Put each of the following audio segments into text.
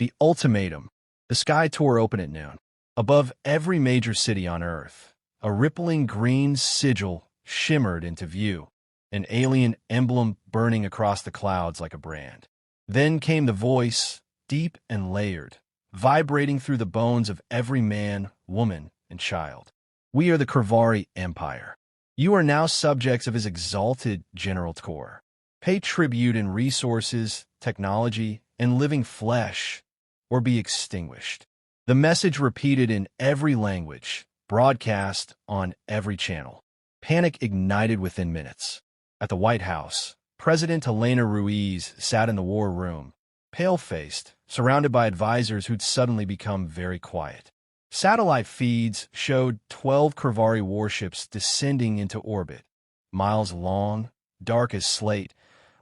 The ultimatum. The sky tore open at noon. Above every major city on Earth, a rippling green sigil shimmered into view, an alien emblem burning across the clouds like a brand. Then came the voice, deep and layered, vibrating through the bones of every man, woman, and child. We are the Krivari Empire. You are now subjects of his exalted General Tkor. Pay tribute in resources, technology, and living flesh, or be extinguished. The message repeated in every language, broadcast on every channel. Panic ignited within minutes. At the White House, President Elena Ruiz sat in the war room, pale-faced, surrounded by advisors who'd suddenly become very quiet. Satellite feeds showed 12 Krivari warships descending into orbit, miles long, dark as slate,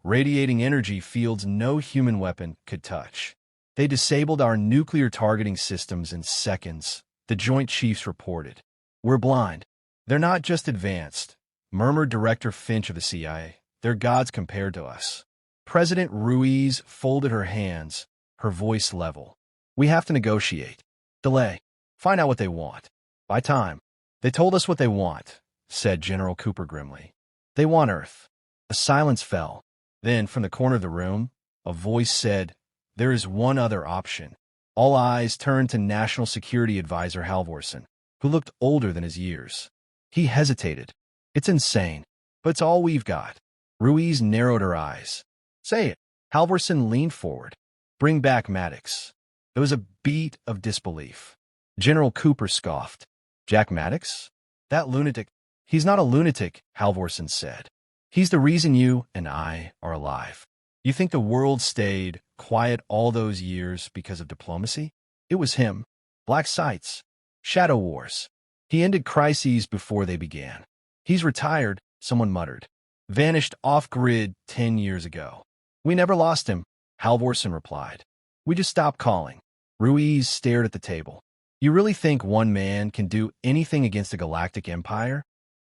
radiating energy fields no human weapon could touch. They disabled our nuclear targeting systems in seconds, the Joint Chiefs reported. We're blind. They're not just advanced, murmured Director Finch of the CIA. They're gods compared to us. President Ruiz folded her hands, her voice level. We have to negotiate. Delay. Find out what they want. Buy time. They told us what they want, said General Cooper grimly. They want Earth. A silence fell. Then, from the corner of the room, a voice said, there is one other option. All eyes turned to National Security Advisor Halvorsen, who looked older than his years. He hesitated. It's insane, but it's all we've got. Ruiz narrowed her eyes. Say it. Halvorsen leaned forward. Bring back Maddox. There was a beat of disbelief. General Cooper scoffed. Jack Maddox? That lunatic. He's not a lunatic, Halvorsen said. He's the reason you and I are alive. You think the world stayed quiet all those years because of diplomacy? It was him. Black sites. Shadow wars. He ended crises before they began. He's retired, someone muttered. Vanished off-grid 10 years ago. We never lost him, Halvorsen replied. We just stopped calling. Ruiz stared at the table. You really think one man can do anything against a galactic empire?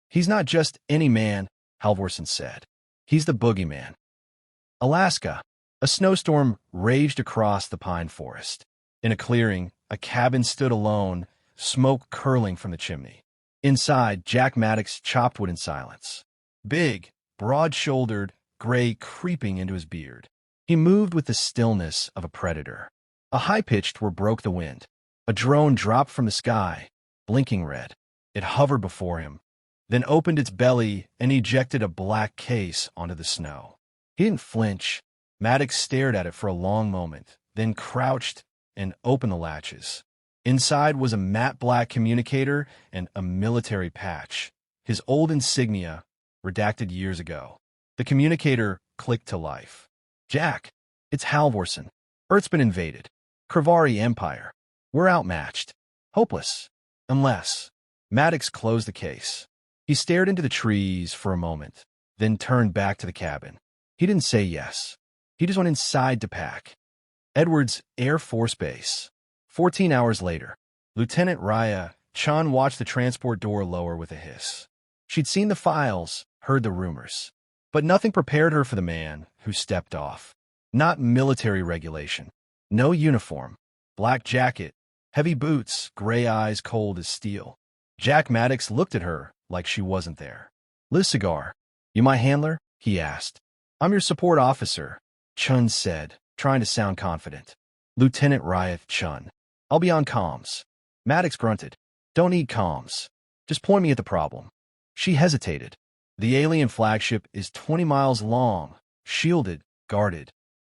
He's not just any man, Halvorsen said. He's the Boogeyman. Alaska. A snowstorm raged across the pine forest. In a clearing, a cabin stood alone, smoke curling from the chimney. Inside, Jack Maddox chopped wood in silence. Big, broad-shouldered, gray creeping into his beard. He moved with the stillness of a predator. A high-pitched whir broke the wind. A drone dropped from the sky, blinking red. It hovered before him, then opened its belly and ejected a black case onto the snow. He didn't flinch. Maddox stared at it for a long moment, then crouched and opened the latches. Inside was a matte black communicator and a military patch, his old insignia, redacted years ago. The communicator clicked to life. Jack, it's Halvorsen. Earth's been invaded. Krivari Empire. We're outmatched. Hopeless. Unless. Maddox closed the case. He stared into the trees for a moment, then turned back to the cabin. He didn't say yes. He just went inside to pack. Edwards Air Force Base. 14 hours later, Lieutenant Raya Chun watched the transport door lower with a hiss. She'd seen the files, heard the rumors, but nothing prepared her for the man who stepped off. Not military regulation. No uniform. Black jacket, heavy boots, gray eyes cold as steel. Jack Maddox looked at her like she wasn't there. Liz Cigar. You my handler? He asked. I'm your support officer, Chun said, trying to sound confident. Lieutenant Raya Chun. I'll be on comms. Maddox grunted. Don't need comms. Just point me at the problem. She hesitated. The alien flagship is 20 miles long, shielded, guarded.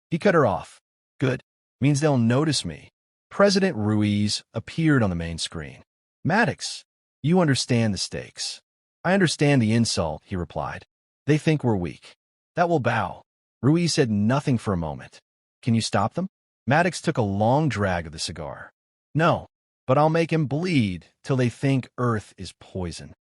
He cut her off. Good. Means they'll notice me. President Ruiz appeared on the main screen. Maddox, you understand the stakes. I understand the insult, he replied. They think we're weak. That will bow. Ruiz said nothing for a moment. Can you stop them? Maddox took a long drag of the cigar. No, but I'll make him bleed till they think Earth is poison.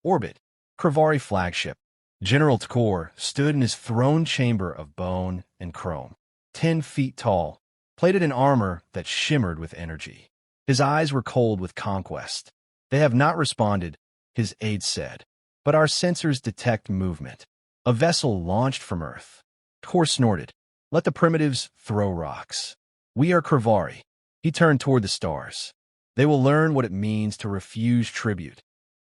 Orbit. Krivari flagship. General Tkor stood in his throne chamber of bone and chrome, 10 feet tall, plated in armor that shimmered with energy. His eyes were cold with conquest. They have not responded, his aide said, but our sensors detect movement. A vessel launched from Earth. Tkor snorted. Let the primitives throw rocks. We are Kravari. He turned toward the stars. They will learn what it means to refuse tribute.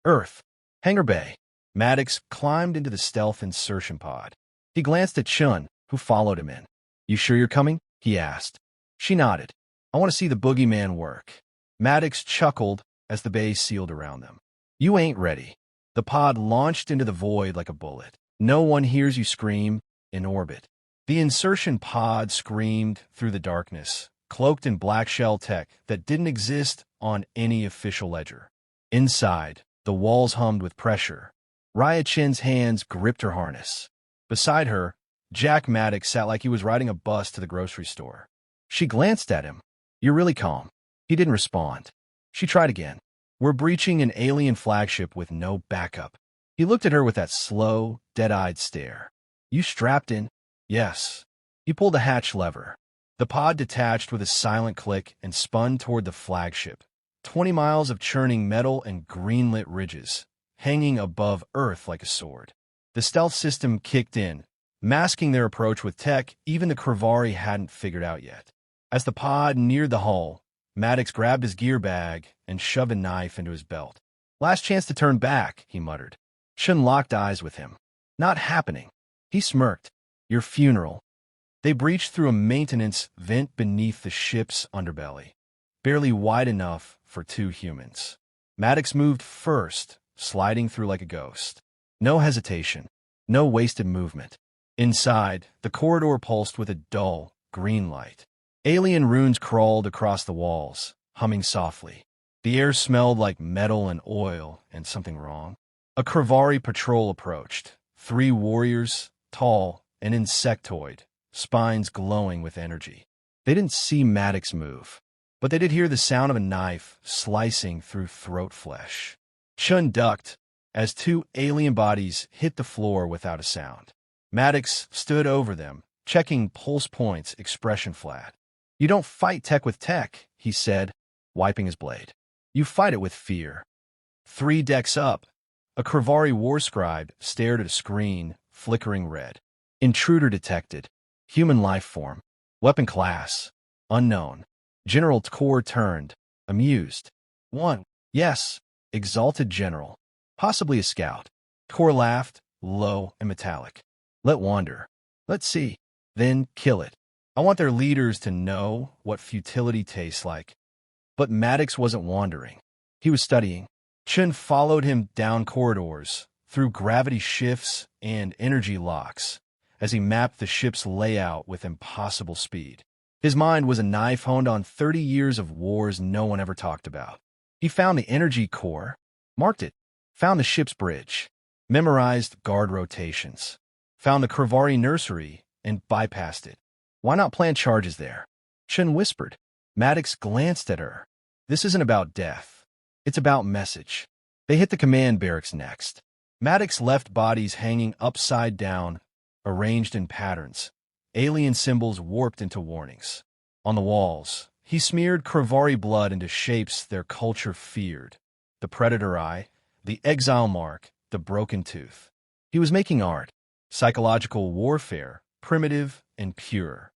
Earth. Hangar Bay. Maddox climbed into the stealth insertion pod. He glanced at Chun, who followed him in. You sure you're coming? He asked. She nodded. I want to see the boogeyman work. Maddox chuckled as the bay sealed around them. You ain't ready. The pod launched into the void like a bullet. No one hears you scream in orbit. The insertion pod screamed through the darkness, cloaked in black shell tech that didn't exist on any official ledger. Inside, the walls hummed with pressure. Raya Chin's hands gripped her harness. Beside her, Jack Maddox sat like he was riding a bus to the grocery store. She glanced at him. You're really calm. He didn't respond. She tried again. We're breaching an alien flagship with no backup. He looked at her with that slow, dead-eyed stare. You strapped in? Yes. He pulled a hatch lever. The pod detached with a silent click and spun toward the flagship. 20 miles of churning metal and green-lit ridges, hanging above Earth like a sword. The stealth system kicked in, masking their approach with tech even the Kravari hadn't figured out yet. As the pod neared the hull, Maddox grabbed his gear bag and shoved a knife into his belt. Last chance to turn back, he muttered. Chun locked eyes with him. Not happening. He smirked. Your funeral. They breached through a maintenance vent beneath the ship's underbelly, barely wide enough for two humans. Maddox moved first, sliding through like a ghost. No hesitation, no wasted movement. Inside, the corridor pulsed with a dull, green light. Alien runes crawled across the walls, humming softly. The air smelled like metal and oil and something wrong. A Kravari patrol approached. 3 warriors, tall and insectoid, spines glowing with energy. They didn't see Maddox move, but they did hear the sound of a knife slicing through throat flesh. Chun ducked as 2 alien bodies hit the floor without a sound. Maddox stood over them, checking pulse points, expression flat. You don't fight tech with tech, he said, wiping his blade. You fight it with fear. 3 decks up, a Kravari war scribe stared at a screen, flickering red. Intruder detected. Human life form. Weapon class. Unknown. General Tkor turned, amused. 1. Yes. Exalted general. Possibly a scout. Tkor laughed, low and metallic. Let wander. Let's see. Then kill it. I want their leaders to know what futility tastes like. But Maddox wasn't wandering. He was studying. Chun followed him down corridors, through gravity shifts and energy locks, as he mapped the ship's layout with impossible speed. His mind was a knife honed on 30 years of wars no one ever talked about. He found the energy core, marked it, found the ship's bridge, memorized guard rotations, found the Kravari nursery, and bypassed it. Why not plant charges there? Chun whispered. Maddox glanced at her. This isn't about death. It's about message. They hit the command barracks next. Maddox left bodies hanging upside down, arranged in patterns. Alien symbols warped into warnings. On the walls, he smeared Kravari blood into shapes their culture feared. The predator eye, the exile mark, the broken tooth. He was making art, psychological warfare, primitive and pure.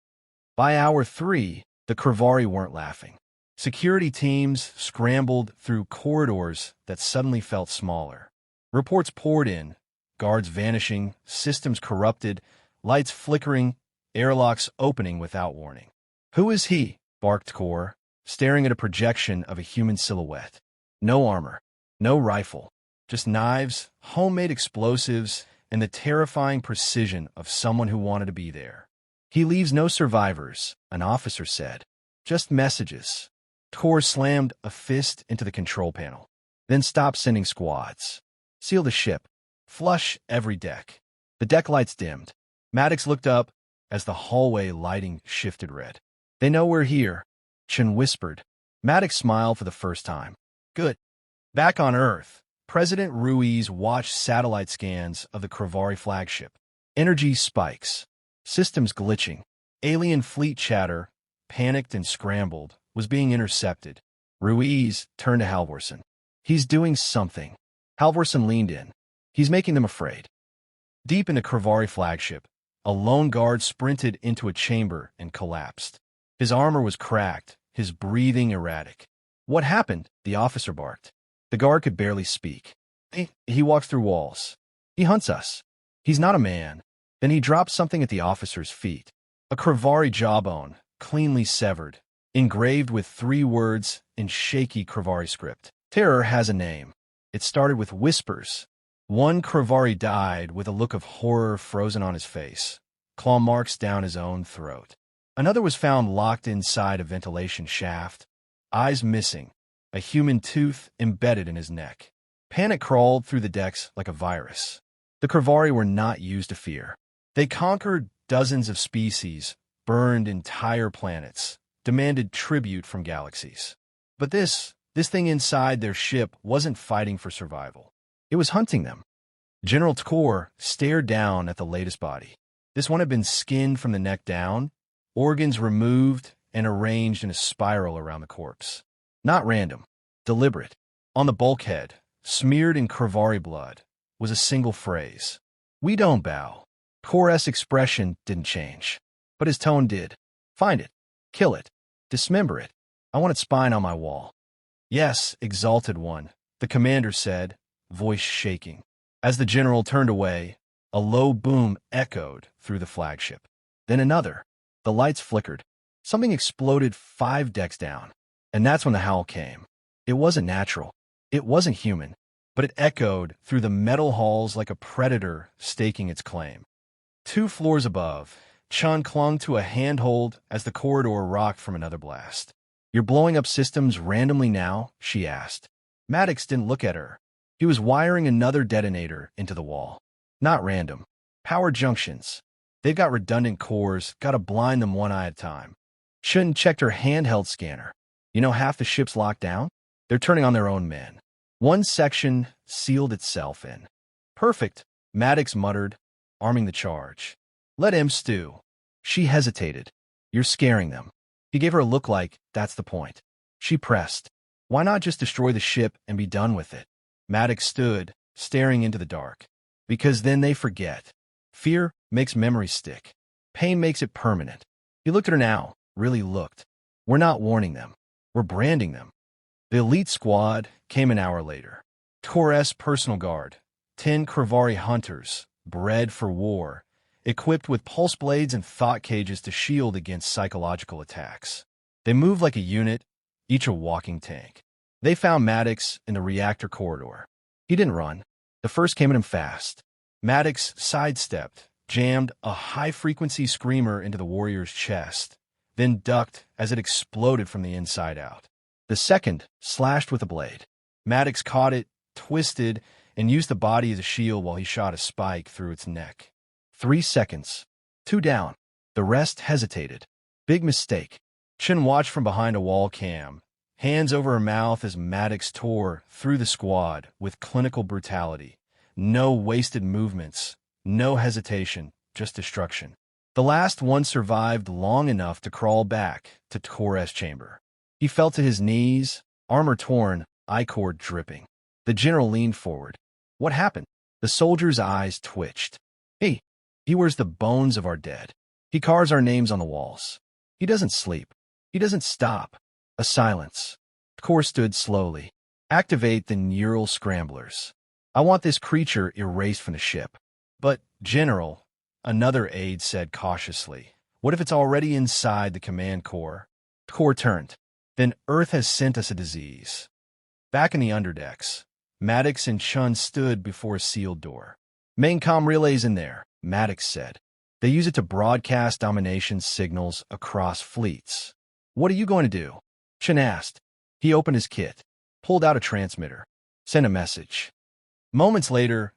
By hour 3, the Kravari weren't laughing. Security teams scrambled through corridors that suddenly felt smaller. Reports poured in, guards vanishing, systems corrupted, lights flickering, airlocks opening without warning. Who is he? Barked Tkor, staring at a projection of a human silhouette. No armor, no rifle, just knives, homemade explosives, and the terrifying precision of someone who wanted to be there. He leaves no survivors, an officer said. Just messages. Tkor slammed a fist into the control panel, then stopped sending squads. Seal the ship. Flush every deck. The deck lights dimmed. Maddox looked up as the hallway lighting shifted red. They know we're here, Chun whispered. Maddox smiled for the first time. Good. Back on Earth, President Ruiz watched satellite scans of the Kravari flagship. Energy spikes. Systems glitching. Alien fleet chatter, panicked and scrambled, was being intercepted. Ruiz turned to Halvorsen. He's doing something. Halvorsen leaned in. He's making them afraid. Deep in the Kravari flagship, a lone guard sprinted into a chamber and collapsed. His armor was cracked, his breathing erratic. "What happened?" the officer barked. The guard could barely speak. He walks through walls. He hunts us. He's not a man." Then he dropped something at the officer's feet. A Kravari jawbone, cleanly severed, engraved with 3 words in shaky Kravari script. Terror has a name. It started with whispers. One Kravari died with a look of horror frozen on his face, claw marks down his own throat. Another was found locked inside a ventilation shaft, eyes missing, a human tooth embedded in his neck. Panic crawled through the decks like a virus. The Kravari were not used to fear. They conquered dozens of species, burned entire planets, demanded tribute from galaxies. But this thing inside their ship wasn't fighting for survival. It was hunting them. General Tkor stared down at the latest body. This one had been skinned from the neck down, organs removed and arranged in a spiral around the corpse. Not random, deliberate. On the bulkhead, smeared in Kravari blood, was a single phrase. "We don't bow." Tkor's expression didn't change, but his tone did. "Find it. Kill it. Dismember it. I want its spine on my wall." "Yes, exalted one," the commander said, voice shaking. As the general turned away, a low boom echoed through the flagship. Then another. The lights flickered. Something exploded 5 decks down. And that's when the howl came. It wasn't natural. It wasn't human. But it echoed through the metal halls like a predator staking its claim. 2 floors above, Chun clung to a handhold as the corridor rocked from another blast. "You're blowing up systems randomly now?" she asked. Maddox didn't look at her. He was wiring another detonator into the wall. "Not random. Power junctions. They've got redundant cores, gotta blind them one eye at a time." Chun checked her handheld scanner. "You know half the ship's locked down? They're turning on their own men." One section sealed itself in. "Perfect," Maddox muttered, arming the charge. "Let him stew." She hesitated. "You're scaring them." He gave her a look like, "That's the point." She pressed. "Why not just destroy the ship and be done with it?" Maddox stood, staring into the dark. "Because then they forget. Fear makes memories stick. Pain makes it permanent." He looked at her now, really looked. "We're not warning them. We're branding them." The elite squad came an hour later. Tkor's personal guard, 10 Kravari hunters, bred for war, equipped with pulse blades and thought cages to shield against psychological attacks. They moved like a unit, each a walking tank. They found Maddox in the reactor corridor. He didn't run. The first came at him fast. Maddox sidestepped, jammed a high-frequency screamer into the warrior's chest, then ducked as it exploded from the inside out. The second slashed with a blade. Maddox caught it, twisted, and used the body as a shield while he shot a spike through its neck. 3 seconds. 2 down. The rest hesitated. Big mistake. Chun watched from behind a wall cam, hands over her mouth as Maddox tore through the squad with clinical brutality. No wasted movements, no hesitation, just destruction. The last one survived long enough to crawl back to Tkor's chamber. He fell to his knees, armor torn, I-cord dripping. The general leaned forward. "What happened?" The soldier's eyes twitched. He wears the bones of our dead. He carves our names on the walls. He doesn't sleep. He doesn't stop." A silence. Tkor stood slowly. "Activate the neural scramblers. I want this creature erased from the ship." "But, General," another aide said cautiously, "what if it's already inside the command core?" Tkor turned. "Then Earth has sent us a disease." Back in the underdecks, Maddox and Chun stood before a sealed door. "Main comm relay's in there," Maddox said. "They use it to broadcast domination signals across fleets." "What are you going to do?" Chun asked. He opened his kit, pulled out a transmitter, sent a message. Moments later,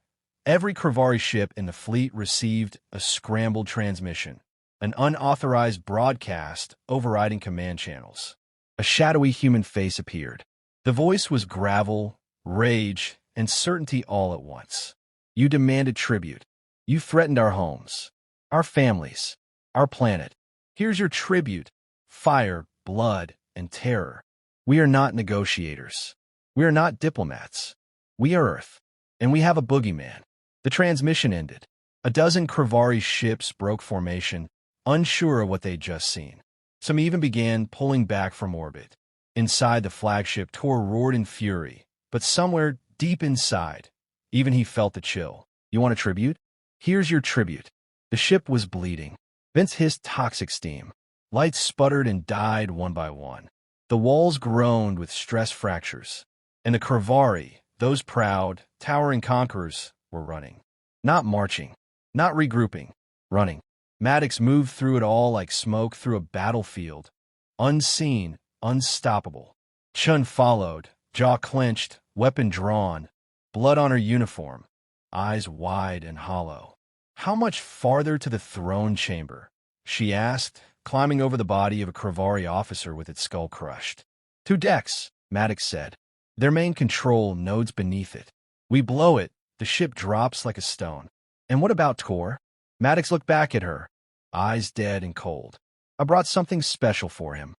every Kravari ship in the fleet received a scrambled transmission, an unauthorized broadcast overriding command channels. A shadowy human face appeared. The voice was gravel, rage, and certainty all at once. "You demanded tribute. You threatened our homes, our families, our planet. Here's your tribute: fire, blood, and terror. We are not negotiators. We are not diplomats. We are Earth, and we have a boogeyman." The transmission ended. A dozen Kravari ships broke formation, unsure of what they'd just seen. Some even began pulling back from orbit. Inside the flagship, Tor roared in fury, but somewhere deep inside, even he felt the chill. You want a tribute? Here's your tribute. The ship was bleeding. Vents hissed toxic steam. Lights sputtered and died one by one. The walls groaned with stress fractures. And the Kravari, those proud, towering conquerors, were running. Not marching. Not regrouping. Running. Maddox moved through it all like smoke through a battlefield. Unseen, unstoppable. Chun followed, jaw clenched, weapon drawn, blood on her uniform, eyes wide and hollow. How much farther to the throne chamber? She asked, climbing over the body of a Kravari officer with its skull crushed. 2 decks, Maddox said. Their main control nodes beneath it. We blow it, the ship drops like a stone. And what about Tor? Maddox looked back at her, eyes dead and cold. I brought something special for him.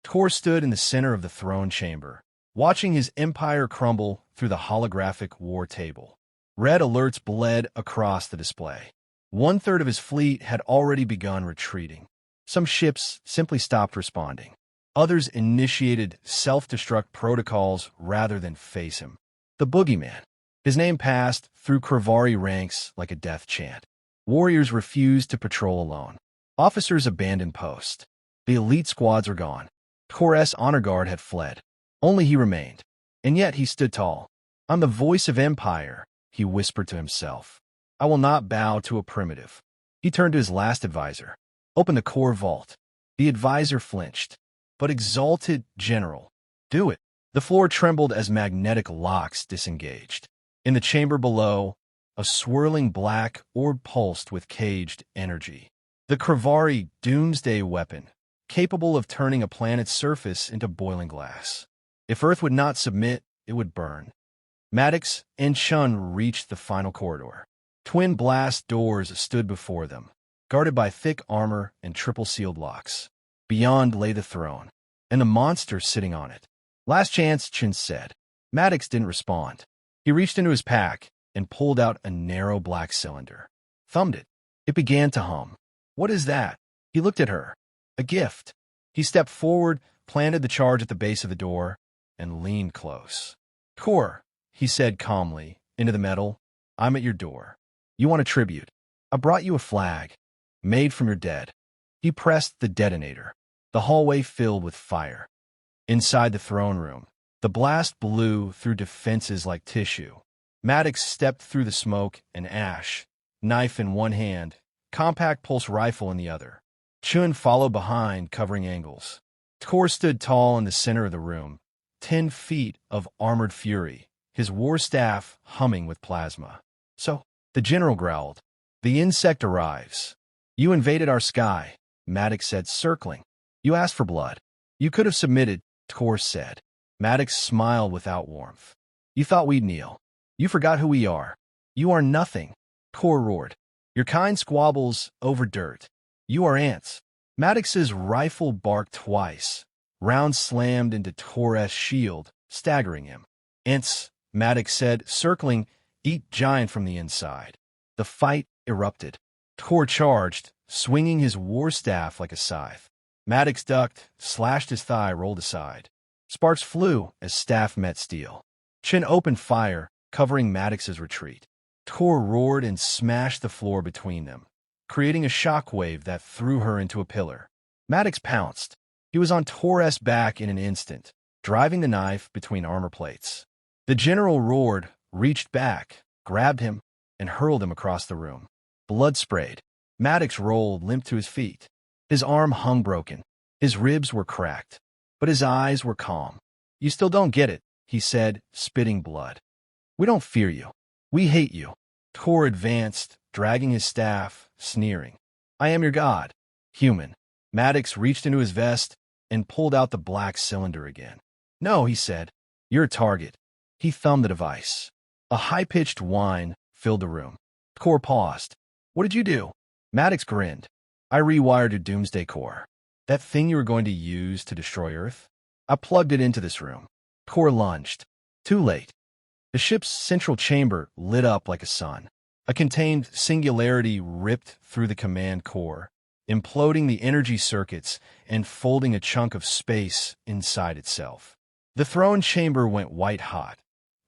Tor stood in the center of the throne chamber, watching his empire crumble through the holographic war table. Red alerts bled across the display. 1/3 of his fleet had already begun retreating. Some ships simply stopped responding. Others initiated self-destruct protocols rather than face him. The Boogeyman. His name passed through Kravari ranks like a death chant. Warriors refused to patrol alone. Officers abandoned post. The elite squads were gone. Torres' honor guard had fled. Only he remained. And yet he stood tall. I'm the voice of empire, he whispered to himself. I will not bow to a primitive. He turned to his last advisor. Open the core vault. The advisor flinched. But exalted general. Do it. The floor trembled as magnetic locks disengaged. In the chamber below, a swirling black orb pulsed with caged energy. The Kravari doomsday weapon, capable of turning a planet's surface into boiling glass. If Earth would not submit, it would burn. Maddox and Chun reached the final corridor. Twin blast doors stood before them, guarded by thick armor and triple-sealed locks. Beyond lay the throne, and the monster sitting on it. Last chance, Chun said. Maddox didn't respond. He reached into his pack and pulled out a narrow black cylinder. Thumbed it. It began to hum. What is that? He looked at her. A gift. He stepped forward, planted the charge at the base of the door, and leaned close. Tor, he said calmly, into the metal. I'm at your door. You want a tribute. I brought you a flag, made from your dead. He pressed the detonator. The hallway filled with fire. Inside the throne room, the blast blew through defenses like tissue. Maddox stepped through the smoke and ash, knife in one hand, compact pulse rifle in the other. Chun followed behind, covering angles. Tor stood tall in the center of the room, 10 feet of armored fury, his war staff humming with plasma. So, the general growled. The insect arrives. You invaded our sky, Maddox said, circling. You asked for blood. You could have submitted, Tor said. Maddox smiled without warmth. You thought we'd kneel. You forgot who we are. You are nothing, Tor roared. Your kind squabbles over dirt. You are ants. Maddox's rifle barked twice. Rounds slammed into Torres' shield, staggering him. Ants, Maddox said, circling, eat giant from the inside. The fight erupted. Tor charged, swinging his war staff like a scythe. Maddox ducked, slashed his thigh, rolled aside. Sparks flew as staff met steel. Chun opened fire, covering Maddox's retreat. Tor roared and smashed the floor between them, creating a shockwave that threw her into a pillar. Maddox pounced. He was on Torres' back in an instant, driving the knife between armor plates. The general roared, reached back, grabbed him, and hurled him across the room. Blood sprayed. Maddox rolled, limp to his feet. His arm hung broken. His ribs were cracked, but his eyes were calm. You still don't get it, he said, spitting blood. We don't fear you. We hate you. Tor advanced, dragging his staff, sneering. I am your god. Human. Maddox reached into his vest and pulled out the black cylinder again. No, he said. You're a target. He thumbed the device. A high-pitched whine filled the room. Tor paused. What did you do? Maddox grinned. I rewired your doomsday core. That thing you were going to use to destroy Earth? I plugged it into this room. Tor lunged. Too late. The ship's central chamber lit up like a sun. A contained singularity ripped through the command core, imploding the energy circuits and folding a chunk of space inside itself. The throne chamber went white-hot.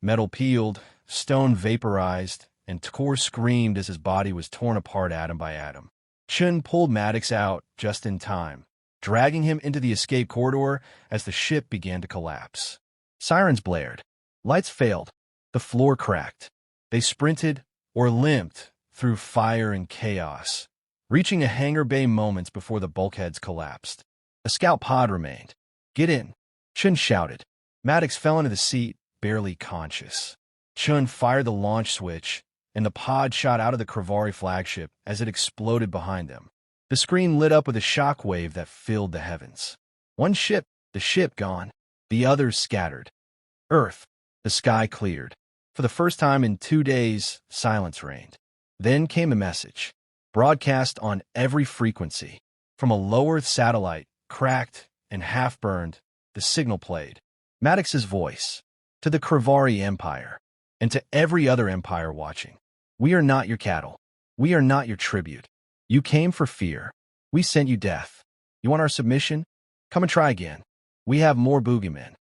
Metal peeled, stone vaporized, and Tor screamed as his body was torn apart atom by atom. Chun pulled Maddox out just in time, dragging him into the escape corridor as the ship began to collapse. Sirens blared. Lights failed. The floor cracked. They sprinted, or limped, through fire and chaos, reaching a hangar bay moments before the bulkheads collapsed. A scout pod remained. "Get in," Chun shouted. Maddox fell into the seat, barely conscious. Chun fired the launch switch, and the pod shot out of the Kravari flagship as it exploded behind them. The screen lit up with a shockwave that filled the heavens. One ship, the ship gone. The others scattered. Earth, the sky cleared. For the first time in 2 days, silence reigned. Then came a message, broadcast on every frequency. From a low-Earth satellite, cracked and half-burned, the signal played. Maddox's voice, to the Kravari Empire, and to every other empire watching. "We are not your cattle. We are not your tribute. You came for fear. We sent you death. You want our submission? Come and try again. We have more Boogeymen."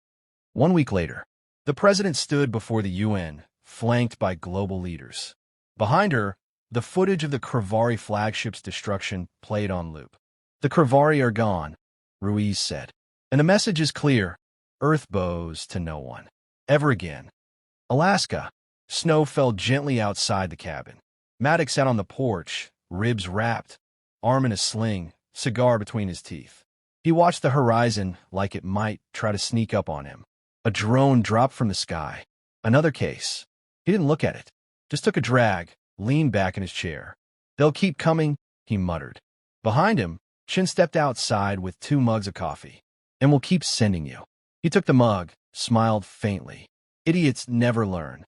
1 week later, the president stood before the UN, flanked by global leaders. Behind her, the footage of the Kravari flagship's destruction played on loop. "The Kravari are gone," Ruiz said. "And the message is clear. Earth bows to no one. Ever again." Alaska. Snow fell gently outside the cabin. Maddox sat on the porch, ribs wrapped, arm in a sling, cigar between his teeth. He watched the horizon like it might try to sneak up on him. A drone dropped from the sky. Another case. He didn't look at it. Just took a drag, leaned back in his chair. "They'll keep coming," he muttered. Behind him, Chin stepped outside with 2 mugs of coffee. "And we'll keep sending you." He took the mug, smiled faintly. "Idiots never learn."